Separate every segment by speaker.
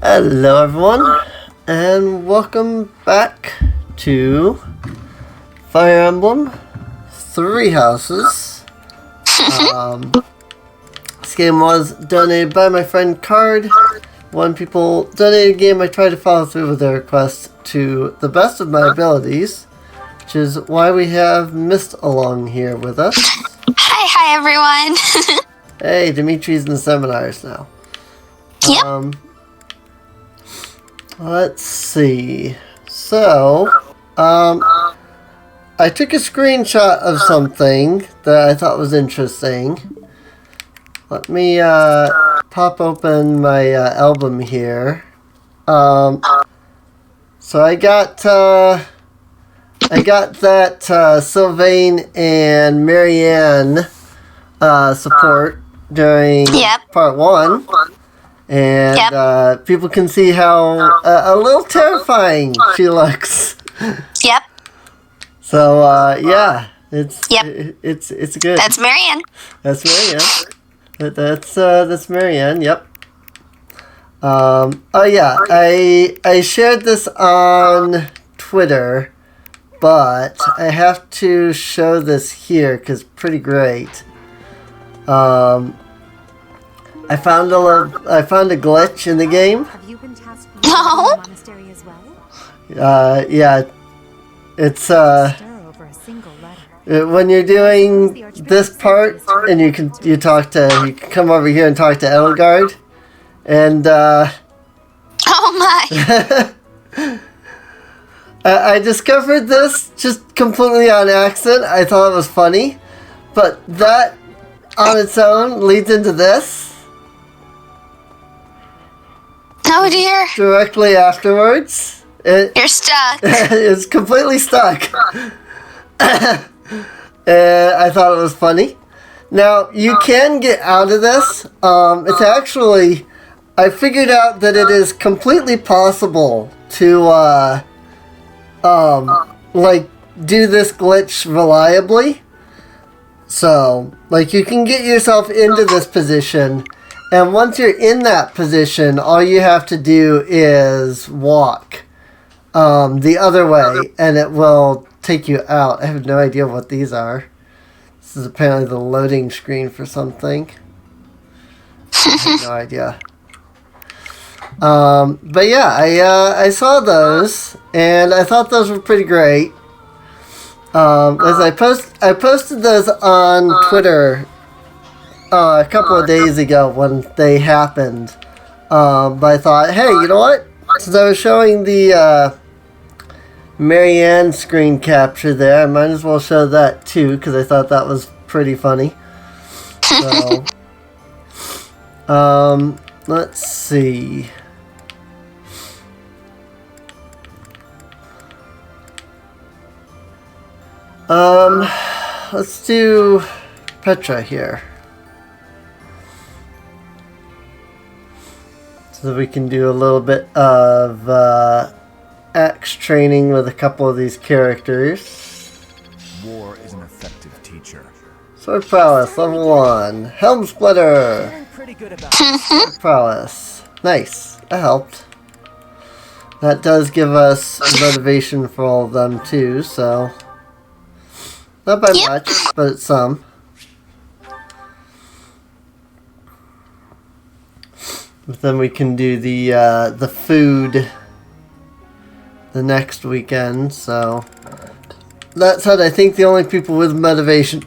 Speaker 1: Hello everyone, and welcome back to Fire Emblem Three Houses. This game was donated by my friend Card. When people donate a game, I try to follow through with their request to the best of my abilities, which is why we have Mist along here with us.
Speaker 2: Hi everyone.
Speaker 1: Hey, Dimitri's in the seminars now.
Speaker 2: Yep.
Speaker 1: Let's see. So, I took a screenshot of something that I thought was interesting. Let me pop open my album here. So I got that Sylvain and Marianne support during part 1. And people can see how a little terrifying she looks.
Speaker 2: Yep.
Speaker 1: So yeah, it's good.
Speaker 2: That's Marianne.
Speaker 1: That's Marianne. That's Marianne. Yep. Oh yeah, I shared this on Twitter, but I have to show this here because it's pretty great. I found a glitch in the game.
Speaker 3: Have you been tasked with
Speaker 2: No.
Speaker 3: the monastery as well?
Speaker 1: Yeah, it's
Speaker 3: Stir over a single letter.
Speaker 1: when you're doing this part and you can come over here and talk to Edelgard, and
Speaker 2: Oh my.
Speaker 1: I discovered this just completely on accident. I thought it was funny, but that on its own leads into this.
Speaker 2: Oh dear.
Speaker 1: Directly afterwards,
Speaker 2: You're stuck.
Speaker 1: it's completely stuck. And I thought it was funny. Now, you can get out of this. It's actually, I figured out that it is completely possible to, like, do this glitch reliably. So, like, you can get yourself into this position, and once you're in that position, all you have to do is walk the other way, and it will take you out. I have no idea what these are. This is apparently the loading screen for something. I have no idea. But yeah, I saw those, and I thought those were pretty great. As I posted those on Twitter a couple of days ago when they happened. But I thought, hey, you know what? Since I was showing the Marianne screen capture there, I might as well show that too, because I thought that was pretty funny. So, let's see. Let's do Petra here. So that we can do a little bit of axe training with a couple of these characters.
Speaker 4: War is an effective teacher.
Speaker 1: Sword prowess, level 1. Helm splitter. Sword prowess. Nice. That helped. That does give us motivation for all of them too, so not by much, but it's some. But then we can do the food the next weekend, so that said, I think the only people with motivation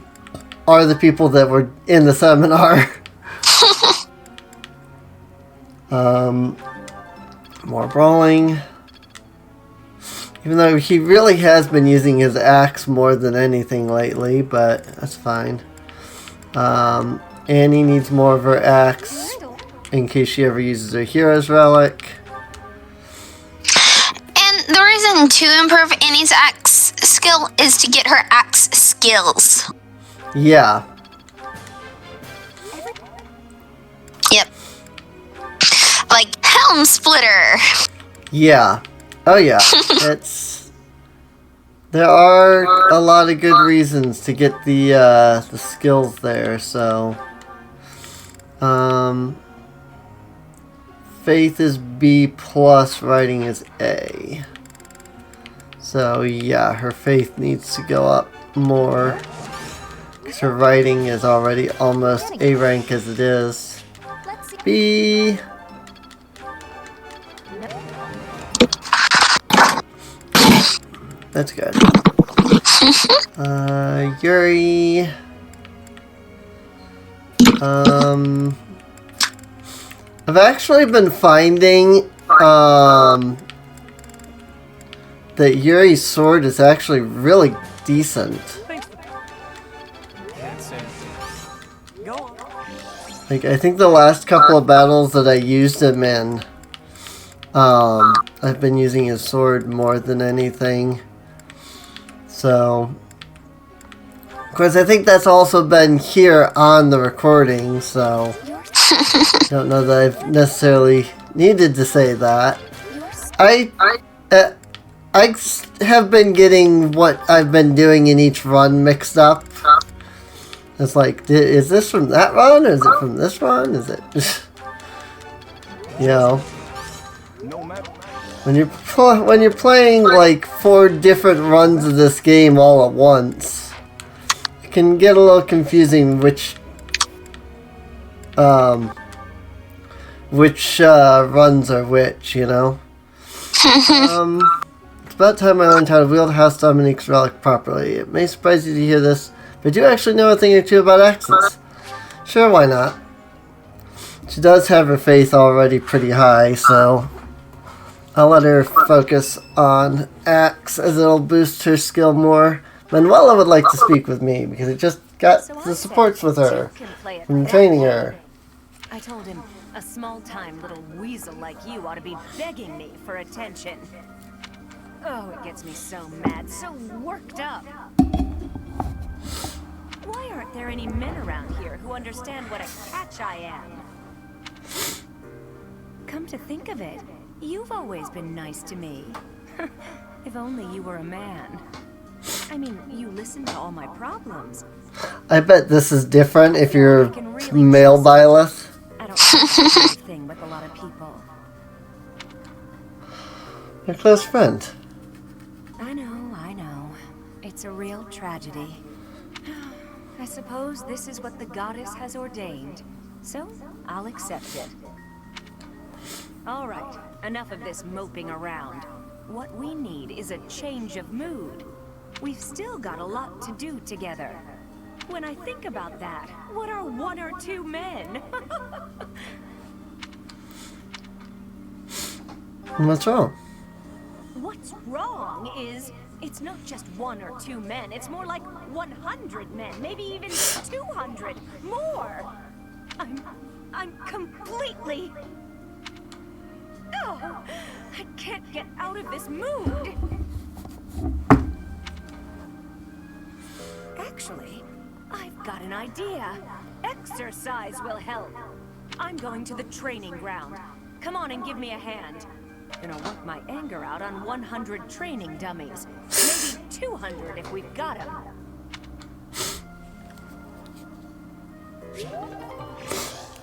Speaker 1: are the people that were in the seminar. More brawling. Even though he really has been using his axe more than anything lately, but that's fine. Annie needs more of her axe in case she ever uses her hero's relic.
Speaker 2: And the reason to improve Annie's axe skill is to get her axe skills.
Speaker 1: Yeah.
Speaker 2: Yep. Like helm splitter.
Speaker 1: Yeah. Oh yeah. There are a lot of good reasons to get the skills there, so faith is B plus, writing is A. So yeah, her faith needs to go up more. Because her writing is already almost A rank as it is. B. That's good. Yuri. I've actually been finding that Yuri's sword is actually really decent. Like, I think the last couple of battles that I used him in, I've been using his sword more than anything. So, of course, I think that's also been here on the recording, so I don't know that I've necessarily needed to say that. I have been getting what I've been doing in each run mixed up. It's like, is this from that run, or is it from this run? Is it, you know, when you're playing like 4 different runs of this game all at once, it can get a little confusing which runs are which, you know. It's about time I learned how to wield House Dominique's relic properly. It may surprise you to hear this, but I do actually know a thing or two about axes. Sure, why not? She does have her faith already pretty high, so I'll let her focus on axe as it'll boost her skill more. Manuela would like to speak with me because I just got the supports with her from training her.
Speaker 5: I told him a small-time little weasel like you ought to be begging me for attention. Oh, it gets me so mad, so worked up. Why aren't there any men around here who understand what a catch I am? Come to think of it, you've always been nice to me. If only you were a man. I mean, you listen to all my problems.
Speaker 1: I bet this is different if you're male Byleth.
Speaker 5: I don't think that's the kind of thing with a lot of people.
Speaker 1: Your close friend.
Speaker 5: I know. It's a real tragedy. I suppose this is what the goddess has ordained, so I'll accept it. All right, enough of this moping around. What we need is a change of mood. We've still got a lot to do together. When I think about that, what are 1 or 2 men?
Speaker 1: What's wrong?
Speaker 5: What's wrong is, it's not just 1 or 2 men, it's more like 100 men, maybe even 200, more! I'm completely... Oh, I can't get out of this mood! Actually, I've got an idea. Exercise will help. I'm going to the training ground. Come on and give me a hand. Gonna work my anger out on 100 training dummies. Maybe 200 if we've got them.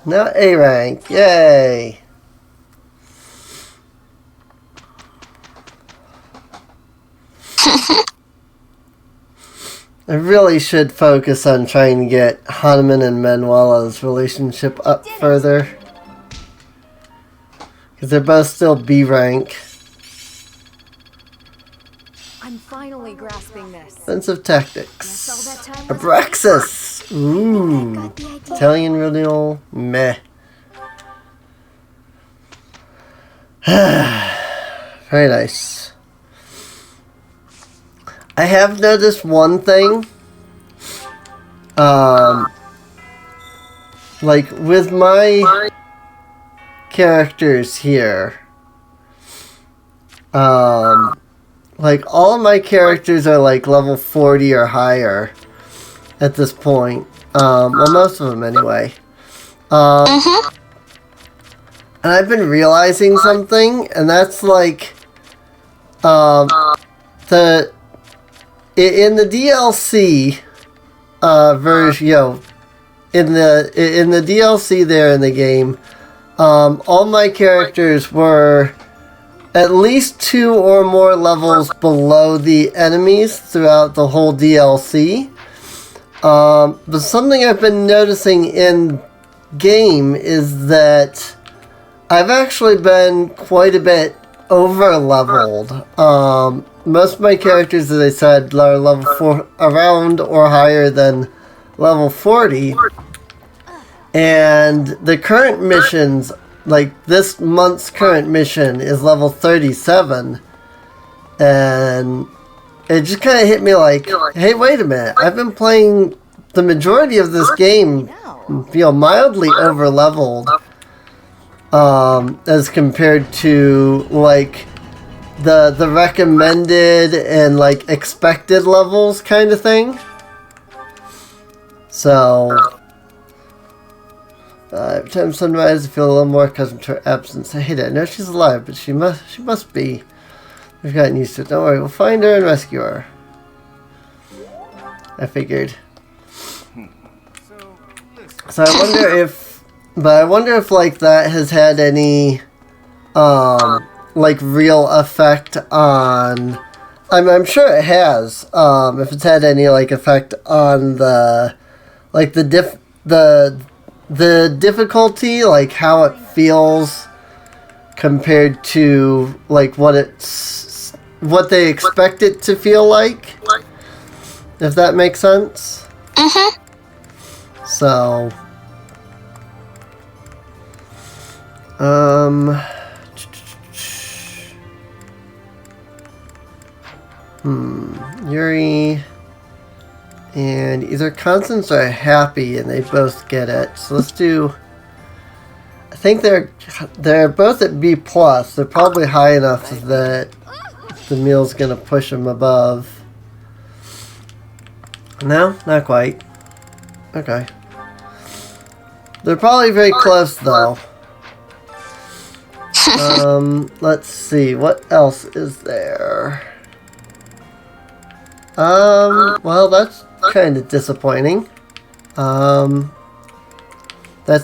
Speaker 1: Now A rank, yay! I really should focus on trying to get Hanuman and Manuela's relationship up further. Because they're both still B rank.
Speaker 3: I'm finally grasping this.
Speaker 1: Offensive tactics. Abraxas! Ooh. Italian renewal. Meh. Very nice. I have noticed one thing. Like with my characters here, like all of my characters are like level 40 or higher at this point. Well, most of them anyway. And I've been realizing something, and that's like in the DLC version, in the DLC there in the game, all my characters were at least 2 or more levels below the enemies throughout the whole DLC. But something I've been noticing in game is that I've actually been quite a bit over leveled. Most of my characters, as I said, are level 4, around or higher than level 40. And the current missions, like this month's current mission, is level 37. And it just kind of hit me like, hey, wait a minute. I've been playing the majority of this game, mildly over leveled. As compared to like the recommended and like expected levels kind of thing. So every time sunrise I feel a little more accustomed to her absence. I hate it. I know she's alive, but she must be. We've gotten used to it. Don't worry, we'll find her and rescue her. I figured. So I wonder if like that has had any like real effect on. I'm sure it has. If it's had any like effect on the like the difficulty, like how it feels compared to like what they expect it to feel like. If that makes sense. So. Yuri and either Constance or Happy, and they both get it. So let's do. I think they're both at B plus. They're probably high enough that the meal's gonna push them above. No, not quite. Okay. They're probably very close though. Let's see, what else is there? Well, that's kind of disappointing. That's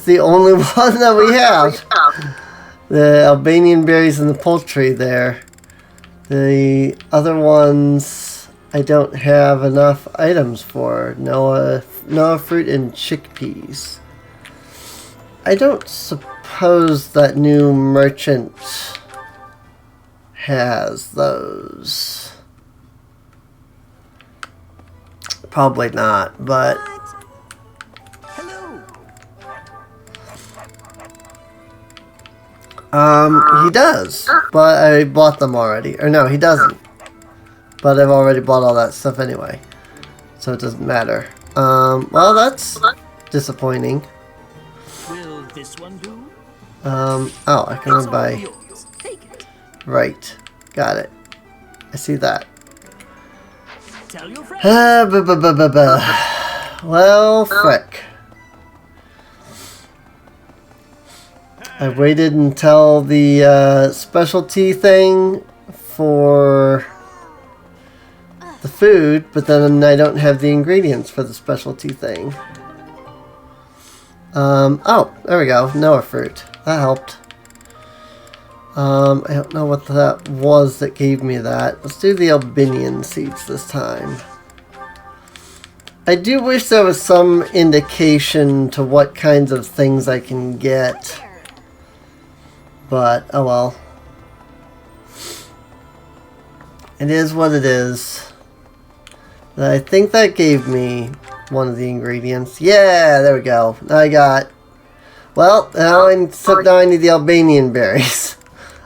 Speaker 1: the only one that we have. The Albanian berries and the poultry there. The other ones, I don't have enough items for. Noah fruit and chickpeas. I don't suppose that new merchant has those. Probably not, but he does. But I bought them already. Or no, he doesn't. But I've already bought all that stuff anyway. So it doesn't matter. Well, that's disappointing.
Speaker 6: Will this one do?
Speaker 1: Oh, I can run by. Right. Got it. I see that.
Speaker 6: Tell your friends.
Speaker 1: Well, frick. I waited until the specialty thing for the food, but then I don't have the ingredients for the specialty thing. Oh, there we go. Noah fruit. That helped. I don't know what that was that gave me that. Let's do the Albanian seeds this time. I do wish there was some indication to what kinds of things I can get. But, oh well. It is what it is. But I think that gave me one of the ingredients. Yeah, there we go. Now I got... Well, now I need the Albanian berries.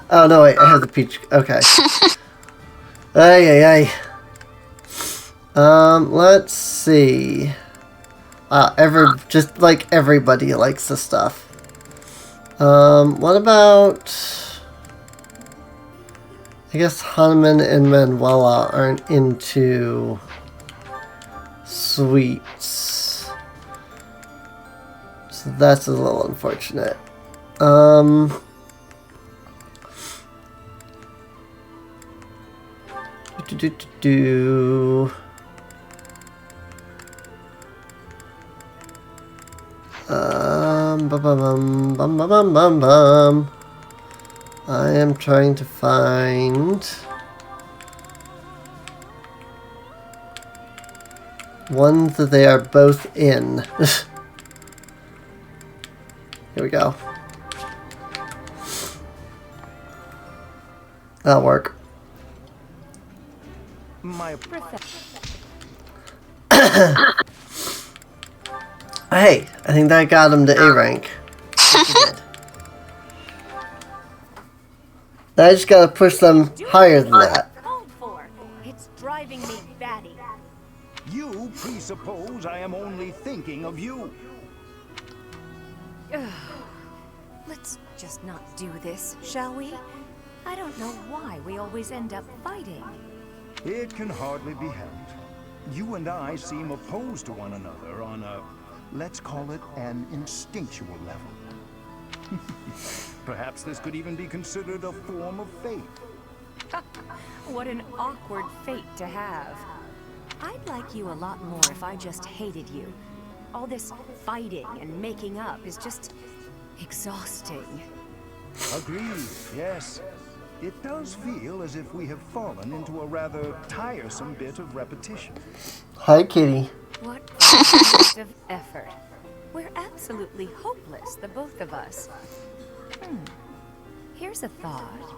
Speaker 1: Oh, no, wait, I have the peach. Okay. Ay. Let's see. Just like everybody likes the stuff. What about... I guess Hanuman and Manuela aren't into sweets. So that's a little unfortunate. I am trying to find ones that they are both in. Here we go. That'll work.
Speaker 6: My
Speaker 1: Hey, I think that got him to A rank. Now I just gotta push them higher than that.
Speaker 5: Called for. It's driving me batty.
Speaker 7: You presuppose I am only thinking of you.
Speaker 5: Let's just not do this, shall we? I don't know why we always end up fighting.
Speaker 7: It can hardly be helped. You and I seem opposed to one another on a, let's call it an instinctual level. Perhaps this could even be considered a form of fate.
Speaker 5: What an awkward fate to have. I'd like you a lot more if I just hated you. All this fighting and making up is just exhausting.
Speaker 7: Agreed, yes. It does feel as if we have fallen into a rather tiresome bit of repetition.
Speaker 1: Hi, Kitty.
Speaker 5: What a waste of effort. We're absolutely hopeless, the both of us. Here's a thought.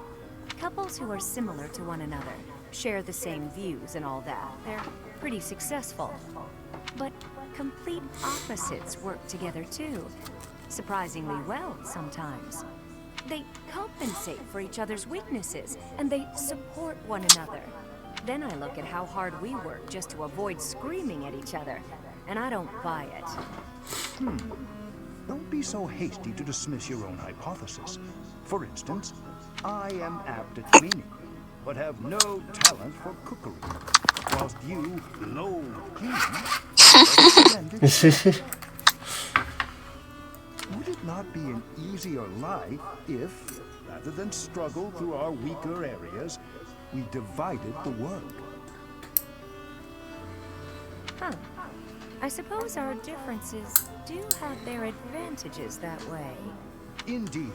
Speaker 5: Couples who are similar to one another, share the same views and all that, they're pretty successful. But complete opposites work together too. Surprisingly well sometimes. They compensate for each other's weaknesses, and they support one another. Then I look at how hard we work just to avoid screaming at each other, and I don't buy it.
Speaker 7: Don't be so hasty to dismiss your own hypothesis. For instance, I am apt at cleaning, but have no talent for cookery, whilst you loathe cleaning. Would it not be an easier life if, rather than struggle through our weaker areas, we divided the work?
Speaker 5: I suppose our differences do have their advantages that way.
Speaker 7: Indeed.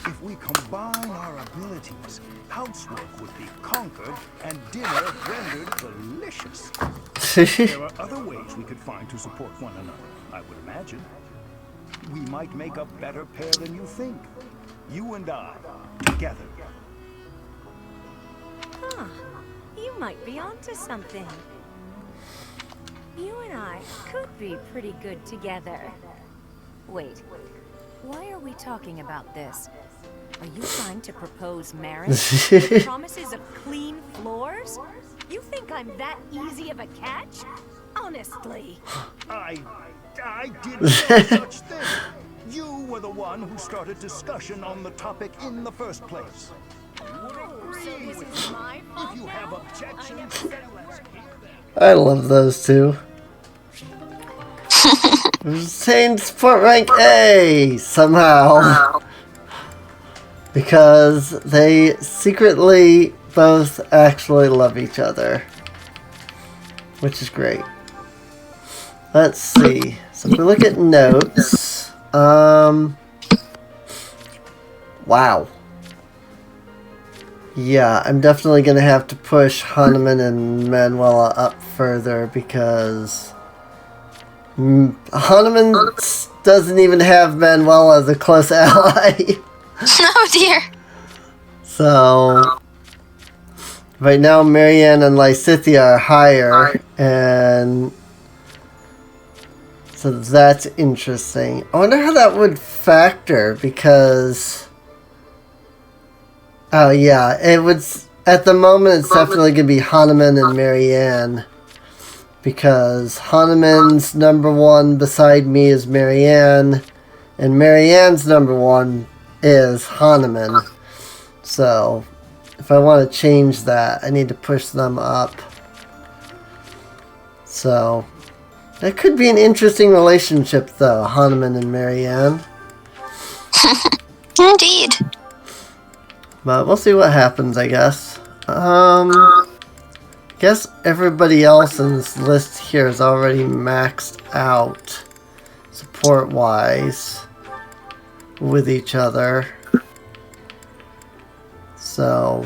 Speaker 7: If we combine our abilities, housework would be conquered and dinner rendered delicious. There are other ways we could find to support one another, I would imagine. We might make a better pair than you think. You and I, together.
Speaker 5: You might be onto something. You and I could be pretty good together. Wait, why are we talking about this? Are you trying to propose marriage? Promises of clean floors? You think I'm that easy of a catch? Honestly.
Speaker 7: I did no such thing. You were the one who started discussion on the topic in the first place.
Speaker 5: So this is my fault
Speaker 7: If you have
Speaker 5: now?
Speaker 7: objections, then let's hear them.
Speaker 1: I love those two. Same support rank A somehow. Because they secretly both actually love each other. Which is great. Let's see. So if we look at notes, wow. Yeah, I'm definitely going to have to push Hanuman and Manuela up further because Hanuman doesn't even have Manuela as a close ally.
Speaker 2: Oh dear.
Speaker 1: So, right now Marianne and Lysithea are higher, and so that's interesting. I wonder how that would factor, because oh yeah, it would, at the moment it's definitely going to be Hanuman and Marianne, because Hanuman's number one beside me is Marianne, and Marianne's number one is Hanuman. So if I want to change that, I need to push them up. So that could be an interesting relationship though, Hanuman and Marianne.
Speaker 2: Indeed.
Speaker 1: But we'll see what happens, I guess. Guess everybody else in this list here is already maxed out support wise. with each other. So,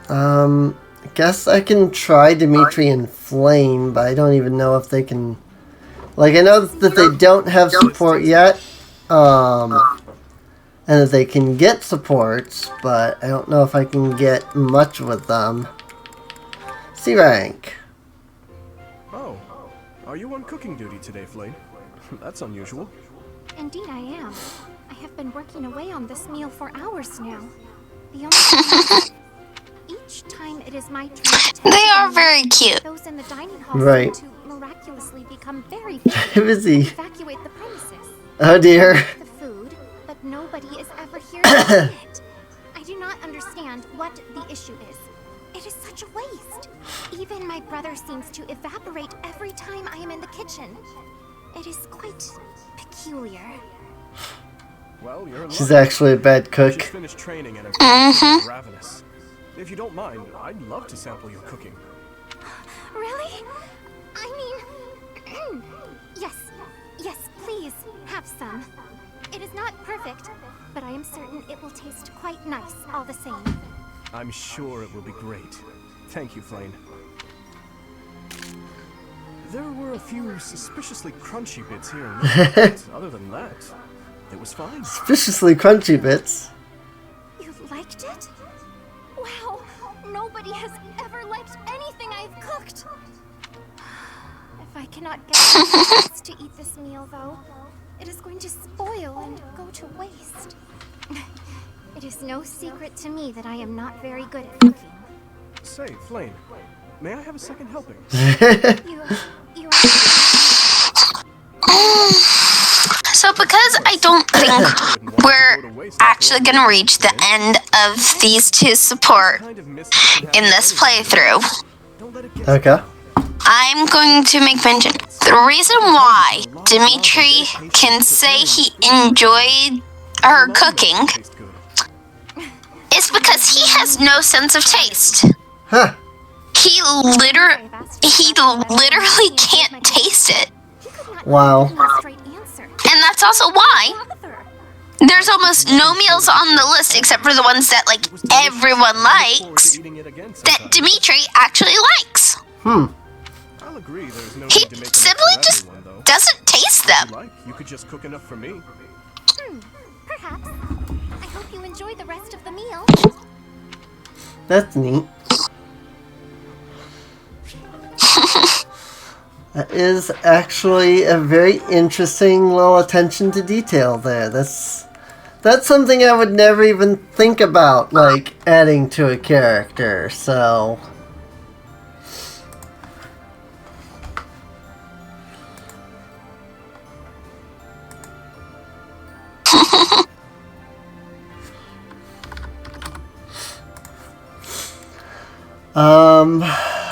Speaker 1: I guess I can try Dimitri and Flame, but I don't even know if they can... Like, I know that they don't have support yet, and that they can get supports, but I don't know if I can get much with them. C rank.
Speaker 8: Oh, are you on cooking duty today, Flame? That's unusual.
Speaker 9: Indeed I am. I have been working away on this meal for hours now. The only thing is, each time it is my turn to tend
Speaker 2: They are
Speaker 9: to
Speaker 2: very cute.
Speaker 9: those in the dining hall
Speaker 1: Right.
Speaker 9: seem to miraculously become very busy
Speaker 1: Busy.
Speaker 9: and evacuate the premises.
Speaker 1: Oh dear.
Speaker 9: The food, but nobody is ever here to eat it. I do not understand what the issue is. It is such a waste. Even my brother seems to evaporate every time I am in the kitchen. It is quite peculiar.
Speaker 8: Well, you're
Speaker 1: She's actually a bad cook.
Speaker 8: Just finished training and I'm ravenous. If you don't mind, I'd love to sample your cooking.
Speaker 9: Really? I mean, yes, please, have some. It is not perfect, but I am certain it will taste quite nice all the same.
Speaker 8: I'm sure it will be great. Thank you, Flame. There were a few suspiciously crunchy bits here and there, but other than that, it was fine.
Speaker 1: Suspiciously crunchy bits.
Speaker 9: You liked it? Wow, nobody has ever liked anything I've cooked. If I cannot get someone else to eat this meal, though, it is going to spoil and go to waste. It is no secret to me that I am not very good at cooking.
Speaker 8: Say, Flame, may I have a second helping?
Speaker 9: You
Speaker 2: So because I don't think we're actually going to reach the end of these two support in this playthrough,
Speaker 1: Okay.
Speaker 2: I'm going to make mention. The reason why Dimitri can say he enjoyed her cooking is because he has no sense of taste.
Speaker 1: Huh.
Speaker 2: He literally can't taste it.
Speaker 1: Wow.
Speaker 2: And that's also why there's almost no meals on the list except for the ones that like everyone likes that Dimitri actually likes.
Speaker 8: I'll agree there's no
Speaker 2: He
Speaker 8: need to make
Speaker 2: simply
Speaker 8: enough for
Speaker 2: just
Speaker 8: everyone, though.
Speaker 2: doesn't taste
Speaker 8: If you
Speaker 2: them.
Speaker 8: like, you could just cook enough for me.
Speaker 9: Perhaps. I hope you enjoy the rest of the meal.
Speaker 1: That's neat. That is actually a very interesting little attention to detail there. That's something I would never even think about, like, adding to a character, so...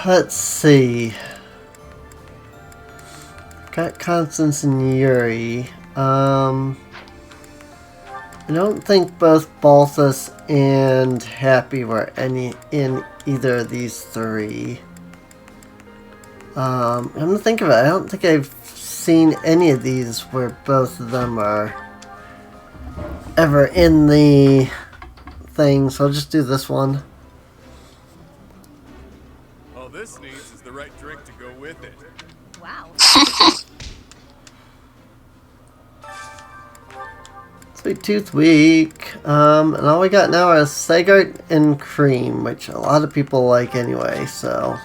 Speaker 1: Let's see. Got Constance and Yuri. I don't think both Balthus and Happy were in either of these three. I'm gonna think of it. I don't think I've seen any of these where both of them are ever in the thing, so I'll just do this one.
Speaker 10: All this needs is the right drink to go with it.
Speaker 5: Wow.
Speaker 1: Sweet Tooth Week. And all we got now is Sagart and Cream, which a lot of people like anyway, so...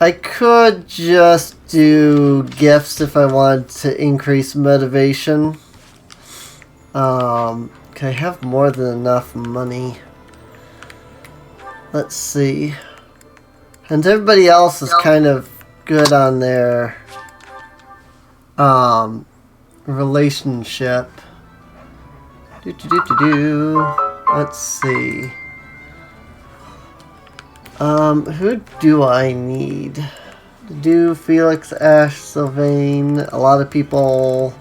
Speaker 1: I could just do gifts if I wanted to increase motivation. Can I have more than enough money? Let's see. And everybody else is kind of good on their relationship. Let's see. Who do I need? To do Felix, Ash, Sylvain, a lot of people.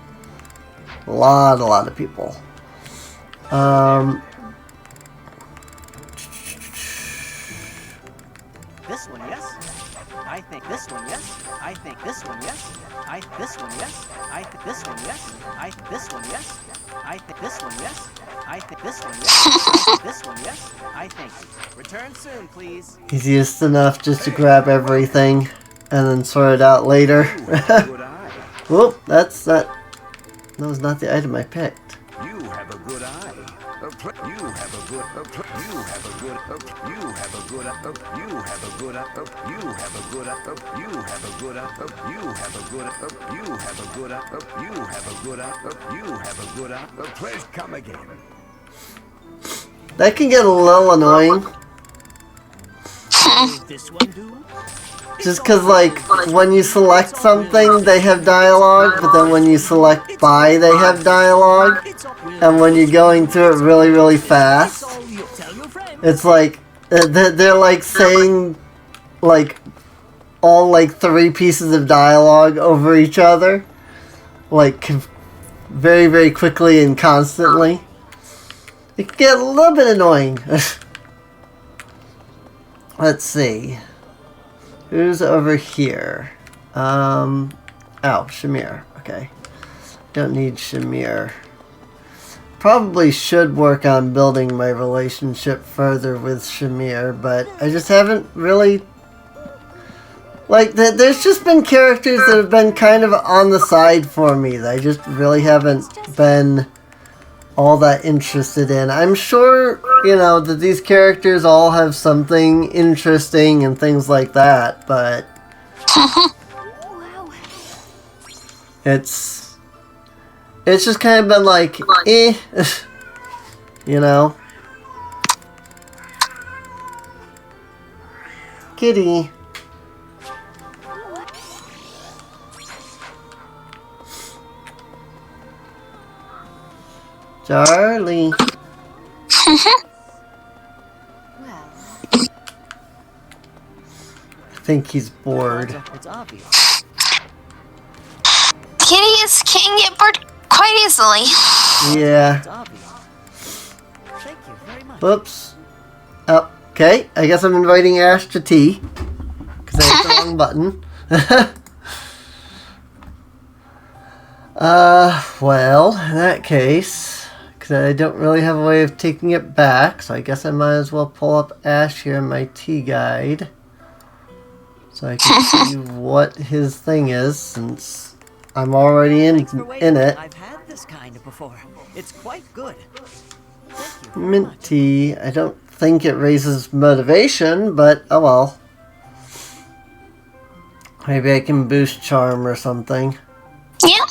Speaker 1: A lot of people.
Speaker 11: This one, yes? I think this one, yes. I think this one, yes. This one, yes. I think this one, yes. This one, yes. I think this one, yes. I think this one, yes. This one, yes. I think. Return soon, please.
Speaker 1: He's used enough just to grab everything and then sort it out later. Whoop, that's not. That was not the item I picked.
Speaker 7: You have a good eye. You have a good. You have a good. You have a good. You have a good. You have a good. You have a good. You have a good. You have a good. You have a good. You have a good. Please come again.
Speaker 1: That can get a little annoying.
Speaker 6: This one do?
Speaker 1: Just because, like, when you select something, they have dialogue, but then when you select buy, they have dialogue. And when you're going through it really, really fast, it's like, they're like saying, like, all, like, 3 pieces of dialogue over each other. Like, very, very quickly and constantly. It can get a little bit annoying. Let's see. Who's over here? Oh, Shamir. Okay. Don't need Shamir. Probably should work on building my relationship further with Shamir, but I just haven't really... Like, there's just been characters that have been kind of on the side for me that I just really haven't been all that interested in. I'm sure, you know, that these characters all have something interesting and things like that, but it's just kind of been like, eh, you know. Kitty. Charlie. I think he's bored.
Speaker 11: It's obvious.
Speaker 2: Kitties can get bored quite easily.
Speaker 1: Yeah.
Speaker 11: It's obvious. Thank you very much.
Speaker 1: Whoops. Oh, okay. I guess I'm inviting Ash to tea. Because I hit the wrong button. Well, in that case... Because I don't really have a way of taking it back, so I guess I might as well pull up Ash here in my tea guide. So I can see what his thing is, since I'm already in it.
Speaker 11: I've had this kind before. It's quite good.
Speaker 1: Mint tea. I don't think it raises motivation, but oh well. Maybe I can boost charm or something.
Speaker 2: Yeah.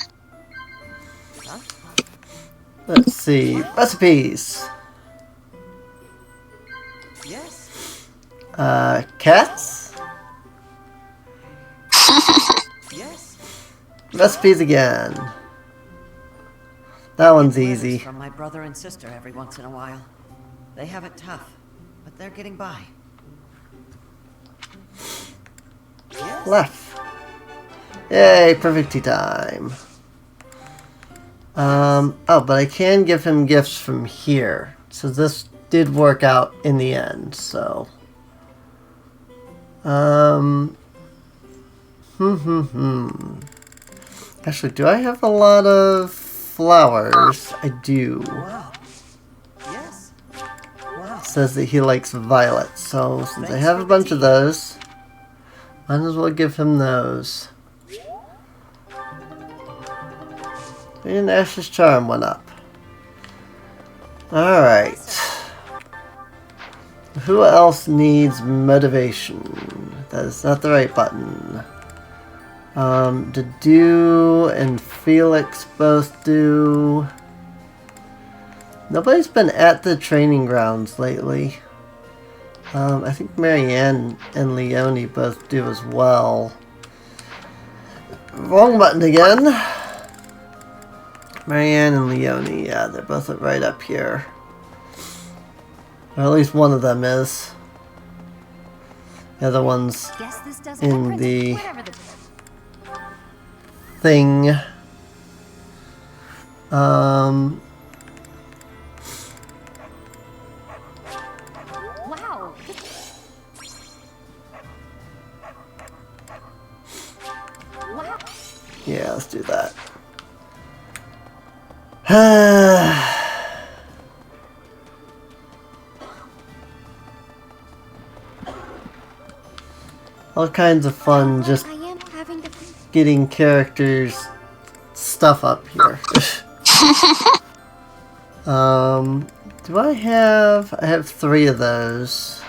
Speaker 1: Let's see. Recipes.
Speaker 11: Yes.
Speaker 1: Cats?
Speaker 11: Yes.
Speaker 1: Recipes again. That one's easy.
Speaker 11: From my brother and sister every once in a while. They have it tough, but they're getting by. Yes.
Speaker 1: Left. Yay, perfect tea time. Oh, but I can give him gifts from here. So this did work out in the end, so. Actually, do I have a lot of flowers? I do.
Speaker 11: Wow. Yes. Wow.
Speaker 1: It says that he likes violets, so since I have a bunch of those, might as well give him those. And Ash's charm went up. Alright. Who else needs motivation? That is not the right button. Dedu and Felix both do. Nobody's been at the training grounds lately. I think Marianne and Leonie both do as well. Wrong button again. Marianne and Leonie, yeah, they're both right up here. Or at least one of them is. The other one's in the thing.
Speaker 9: Wow.
Speaker 1: all kinds of fun just
Speaker 9: I am having to.
Speaker 1: getting characters stuff up here. Do I have 3 of those.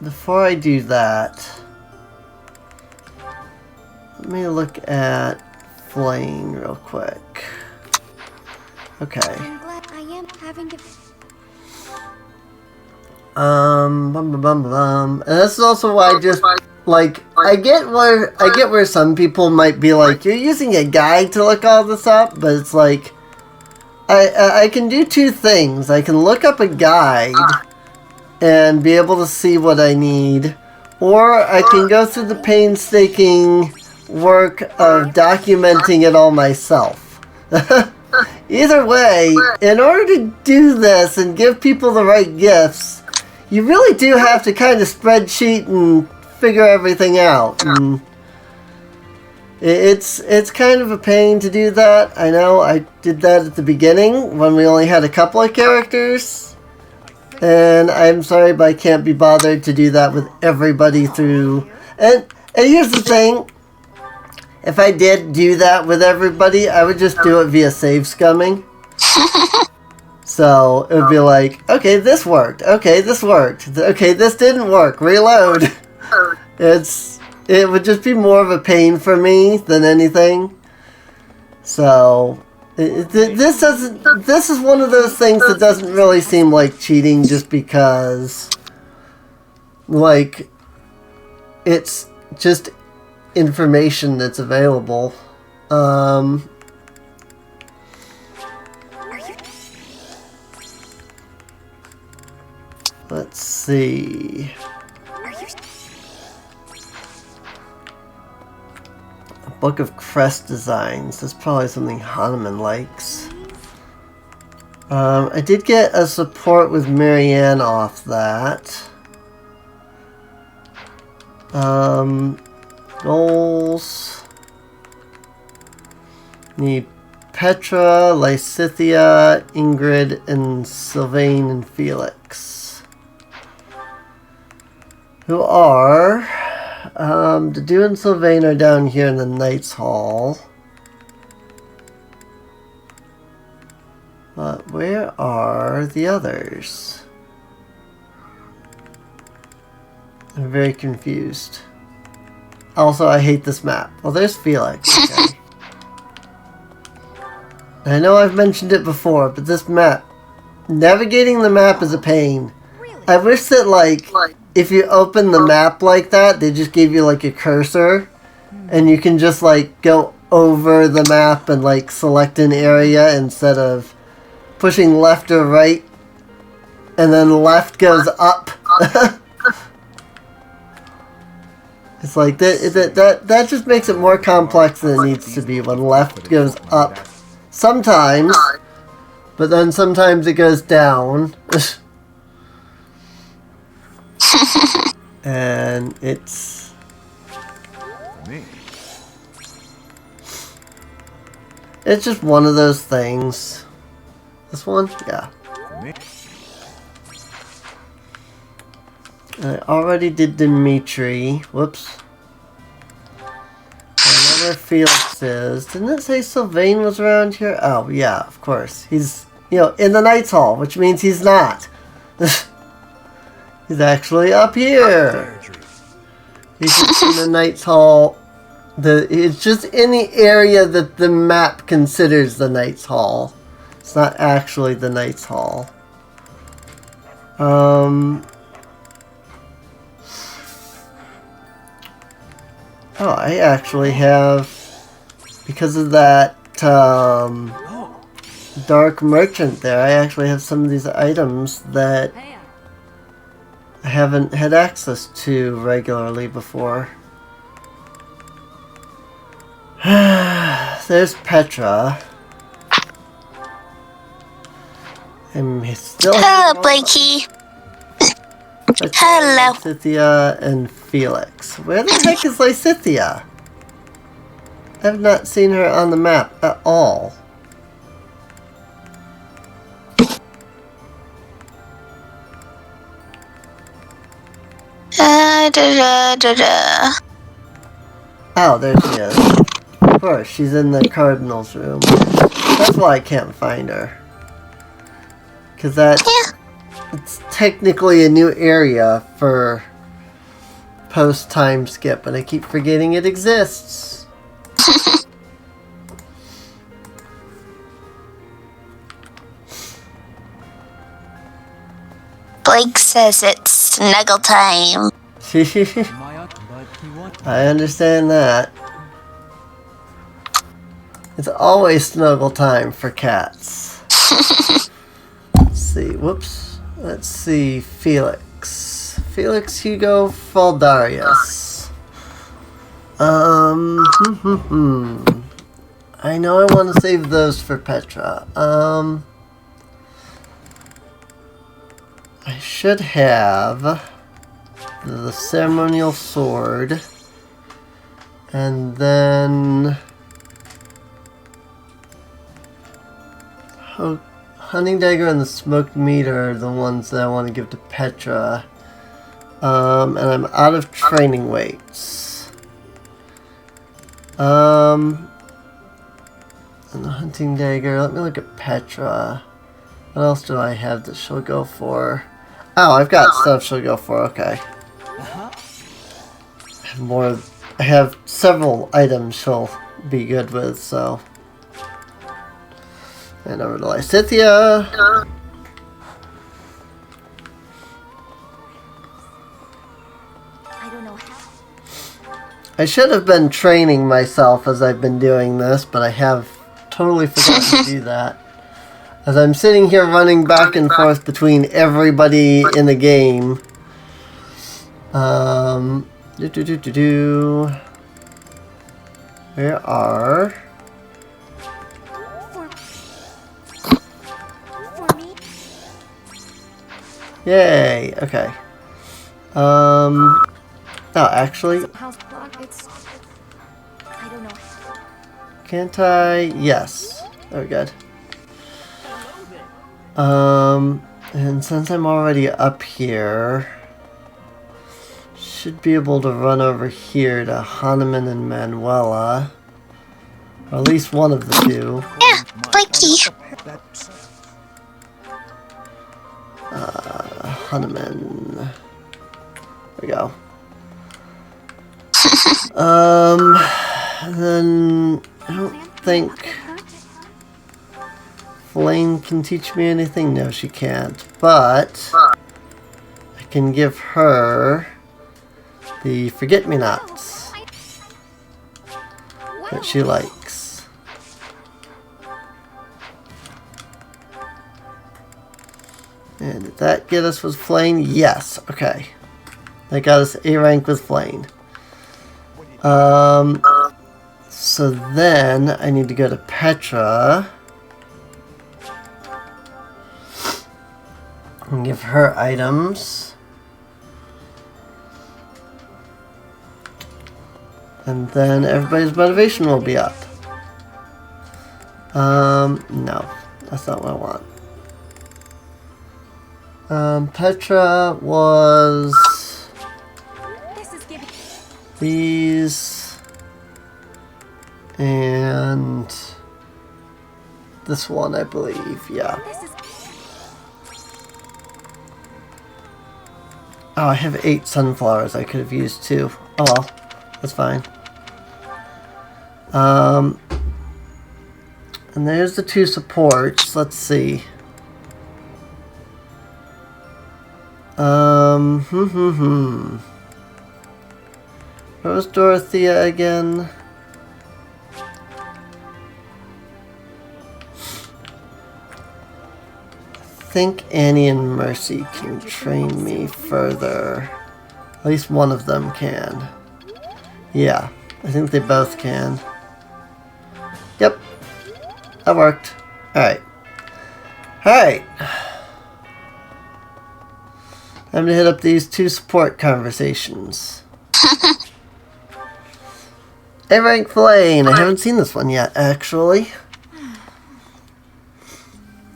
Speaker 1: Before I do that, let me look at Flame real quick. Okay.
Speaker 9: I'm glad I am having to.
Speaker 1: And this is also why I just like I get where some people might be like, you're using a guide to look all this up, but it's like I can do 2 things. I can look up a guide and be able to see what I need, or I can go through the painstaking work of documenting it all myself. Either way, in order to do this and give people the right gifts, you really do have to kind of spreadsheet and figure everything out. And it's kind of a pain to do that. I know I did that at the beginning when we only had a couple of characters. And I'm sorry, but I can't be bothered to do that with everybody through. And here's the thing. If I did do that with everybody, I would just do it via save scumming. So it would be like, okay, this worked. Okay, this worked. Okay, this didn't work. Reload. It would just be more of a pain for me than anything. So this is one of those things that doesn't really seem like cheating, just because, like, it's just information that's available. Let's see. A book of crest designs. That's probably something Hahnemann likes. I did get a support with Marianne off that. Goals. Need Petra, Lysithia, Ingrid, and Sylvain and Felix. Who are... Dedu and Sylvain are down here in the Knights Hall. But where are the others? I'm very confused. Also, I hate this map. Well, there's Felix. Okay. I know I've mentioned it before, but this map... Navigating the map is a pain. I wish that, like, if you open the map like that, they just gave you, like, a cursor. And you can just, like, go over the map and, like, select an area instead of pushing left or right. And then left goes up. It's like, that just makes it more complex than it needs to be when left goes up. Sometimes. But then sometimes it goes down. And it's... It's just one of those things. This one? Yeah. I already did Dimitri. Whoops. I know where Felix is. Didn't it say Sylvain was around here? Oh, yeah, of course. He's, in the Knights Hall, which means he's not. He's actually up here. He's just in the Knights Hall. It's just in the area that the map considers the Knights Hall. It's not actually the Knights Hall. Oh, I actually have, because of that dark merchant there, I actually have some of these items that I haven't had access to regularly before. There's Petra. I'm still...
Speaker 2: Hello, Blakey. Hello.
Speaker 1: Lysithia and Felix. Where the heck is Lysithia? I have not seen her on the map at all. Oh, there she is. Of course, she's in the Cardinal's room. That's why I can't find her. Because it's technically a new area for post-time skip, and I keep forgetting it exists.
Speaker 2: Blake says it's snuggle time.
Speaker 1: I understand that. It's always snuggle time for cats. Let's see. Whoops. Let's see. Felix. Felix Hugo Faldarius. I know I want to save those for Petra. I should have the ceremonial sword, and then hunting dagger and the smoked meter are the ones that I want to give to Petra. And I'm out of training weights. And the hunting dagger. Let me look at Petra. What else do I have that she'll go for? Oh, I've got stuff she'll go for. Okay. I have several items she'll be good with, so. And over to Lysithia. I should have been training myself as I've been doing this, but I have totally forgotten to do that. As I'm sitting here running back and forth between everybody in the game. Where are... Yay, okay. Oh, actually... Can't I? Yes. Very good. And since I'm already up here, should be able to run over here to Hahnemann and Manuela. Or at least one of the two.
Speaker 2: Yeah, Blakey.
Speaker 1: Hahnemann. There we go. Then I don't think Flame can teach me anything. No, she can't. But I can give her the forget-me-nots that she likes. And did that get us with Flame? Yes. Okay. That got us A rank with Flame. So then I need to go to Petra and give her items. And then everybody's motivation will be up. No, that's not what I want. Petra was these and this one, I believe, yeah. Oh, I have 8 sunflowers I could have used too. Oh well, that's fine. And there's the 2 supports. Let's see. Where was Dorothea again? I think Annie and Mercy can train me further. At least one of them can. Yeah, I think they both can. Yep, that worked. Alright. Alright. Time to hit up these 2 support conversations. A rank Flame. I haven't seen this one yet, actually.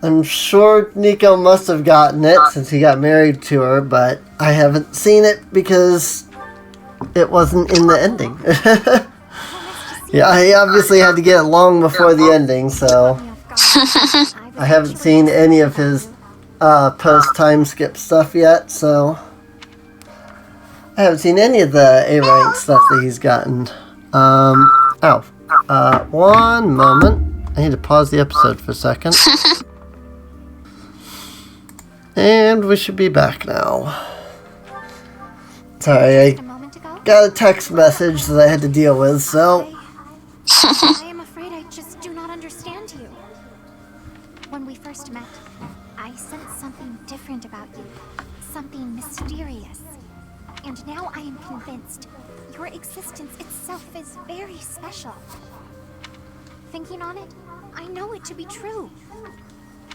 Speaker 1: I'm sure Nico must have gotten it since he got married to her, but I haven't seen it because it wasn't in the ending. Yeah, he obviously had to get it long before the ending, so I haven't seen any of his post-time skip stuff yet, so I haven't seen any of the A-rank stuff that he's gotten. One moment. I need to pause the episode for a second. And we should be back now. Sorry, I got a text message that I had to deal with, so...
Speaker 9: I am afraid I just do not understand you. When we first met, I sensed something different about you. Something mysterious. And now I am convinced your existence itself is very special. Thinking on it, I know it to be true.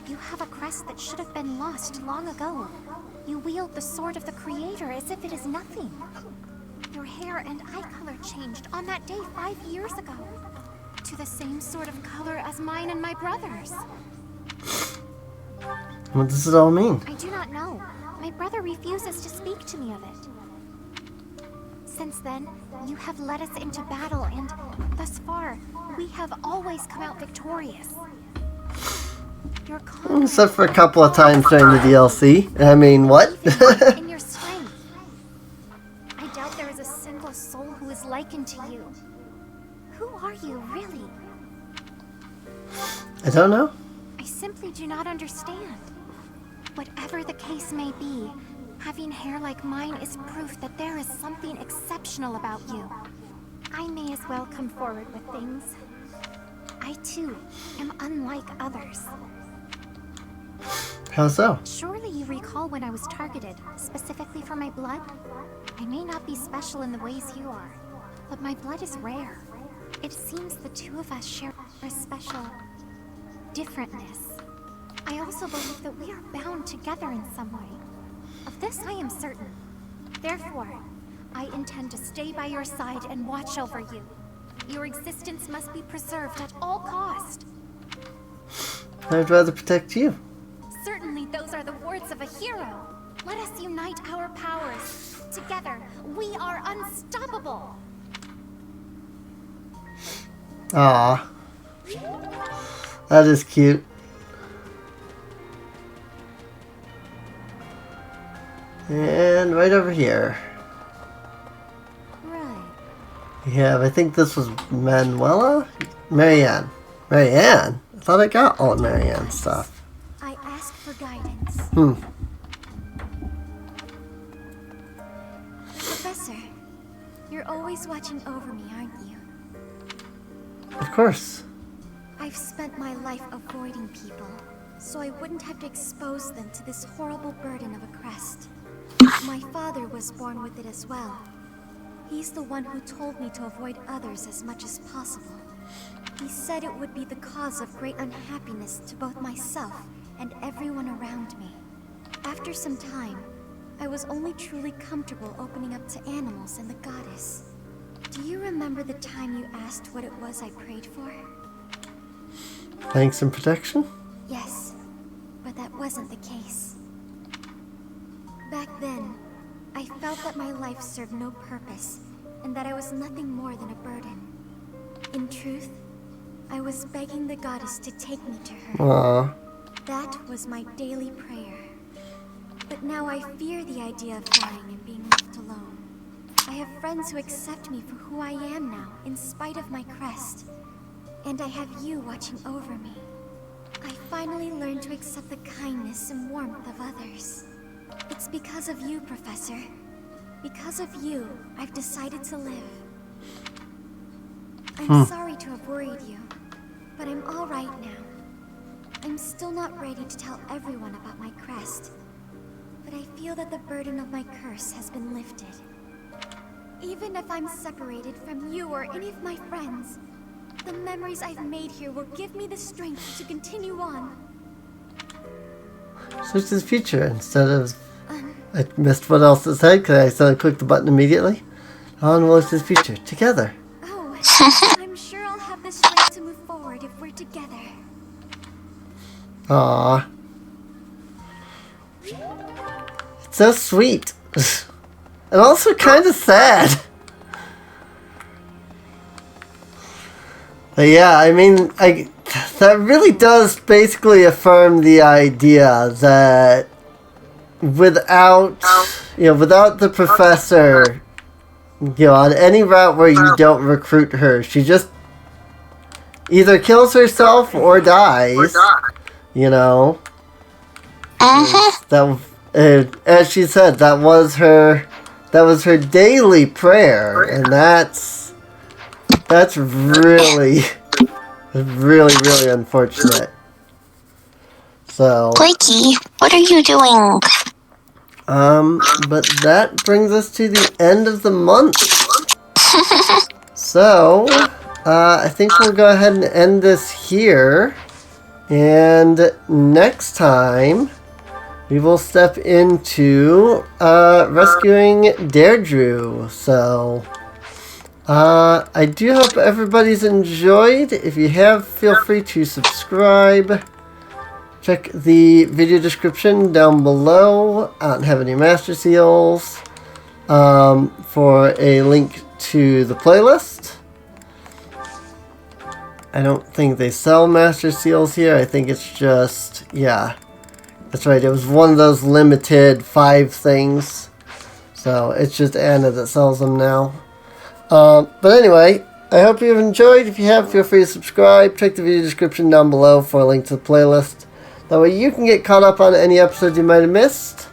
Speaker 9: You have a crest that should have been lost long ago. You wield the sword of the Creator as if it is nothing. Your hair and eye color changed on that day 5 years ago. To the same sort of color as mine and my brother's.
Speaker 1: What does it all mean?
Speaker 9: I do not know. My brother refuses to speak to me of it. Since then, you have led us into battle, and thus far, we have always come out victorious.
Speaker 1: Except for a couple of times during the DLC. I mean, what?
Speaker 9: In your strength. I doubt there is a single soul who is likened to you. Who are you, really?
Speaker 1: I don't know.
Speaker 9: I simply do not understand. Whatever the case may be, having hair like mine is proof that there is something exceptional about you. I may as well come forward with things. I, too, am unlike others.
Speaker 1: How so?
Speaker 9: Surely you recall when I was targeted, specifically for my blood? I may not be special in the ways you are, but my blood is rare. It seems the two of us share a special differentness. I also believe that we are bound together in some way. Of this I am certain. Therefore, I intend to stay by your side and watch over you. Your existence must be preserved at all cost.
Speaker 1: I'd rather protect you.
Speaker 9: Certainly those are the words of a hero. Let us unite our powers. Together, we are unstoppable.
Speaker 1: Aww. That is cute. And right over here.
Speaker 9: Right.
Speaker 1: Yeah, I think this was Manuela? Marianne. Marianne? I thought I got all of Marianne's stuff.
Speaker 9: I ask for guidance. Professor, you're always watching over me, aren't you?
Speaker 1: Of course.
Speaker 9: I've spent my life avoiding people, so I wouldn't have to expose them to this horrible burden of a crest. My father was born with it as well. He's the one who told me to avoid others as much as possible. He said it would be the cause of great unhappiness to both myself and everyone around me. After some time, I was only truly comfortable opening up to animals and the goddess. Do you remember the time you asked what it was I prayed for?
Speaker 1: Thanks and protection?
Speaker 9: Yes, but that wasn't the case. Back then, I felt that my life served no purpose, and that I was nothing more than a burden. In truth, I was begging the goddess to take me to her.
Speaker 1: Aww.
Speaker 9: That was my daily prayer. But now I fear the idea of dying and being left alone. I have friends who accept me for who I am now, in spite of my crest. And I have you watching over me. I finally learned to accept the kindness and warmth of others. It's because of you, Professor. Because of you, I've decided to live. I'm sorry to have worried you, but I'm all right now. I'm still not ready to tell everyone about my crest, but I feel that the burden of my curse has been lifted. Even if I'm separated from you or any of my friends, the memories I've made here will give me the strength to continue on.
Speaker 1: Switch to the future instead of... I missed what else it said because I clicked the button immediately. On we'll look to the future. Together.
Speaker 9: Oh, I'm sure I'll have the strength to move forward if we're together.
Speaker 1: Aww. It's so sweet. And also kind of sad. But yeah, I mean, that really does basically affirm the idea that without the professor, on any route where you don't recruit her, she just either kills herself or dies. That, as she said, that was her daily prayer, and that's really, really, really unfortunate. So,
Speaker 2: Blakey, what are you doing?
Speaker 1: but that brings us to the end of the month. So, I think we'll go ahead and end this here. And next time, we will step into rescuing Deirdre. So, I do hope everybody's enjoyed. If you have, feel free to subscribe. Check the video description down below. I don't have any Master Seals for a link to the playlist. I don't think they sell Master Seals here. I think it's just, yeah. That's right, it was one of those limited 5 things. So it's just Anna that sells them now. But anyway, I hope you've enjoyed. If you have, feel free to subscribe. Check the video description down below for a link to the playlist. That way you can get caught up on any episodes you might have missed.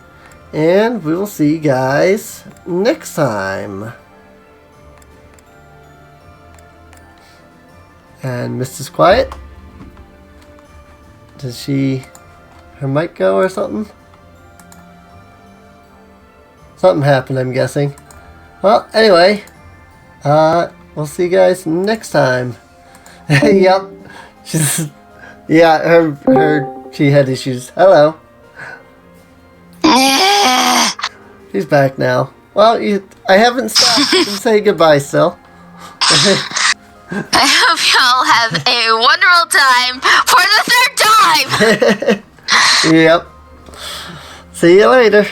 Speaker 1: And we will see you guys next time. And Mrs. Quiet? Does her mic go or something? Something happened, I'm guessing. Well, anyway, we'll see you guys next time. Yep. She had issues. Hello. She's back now. Well, I haven't stopped. You can say goodbye still.
Speaker 2: I hope y'all have a wonderful time for the 3rd time!
Speaker 1: Yep. See you later.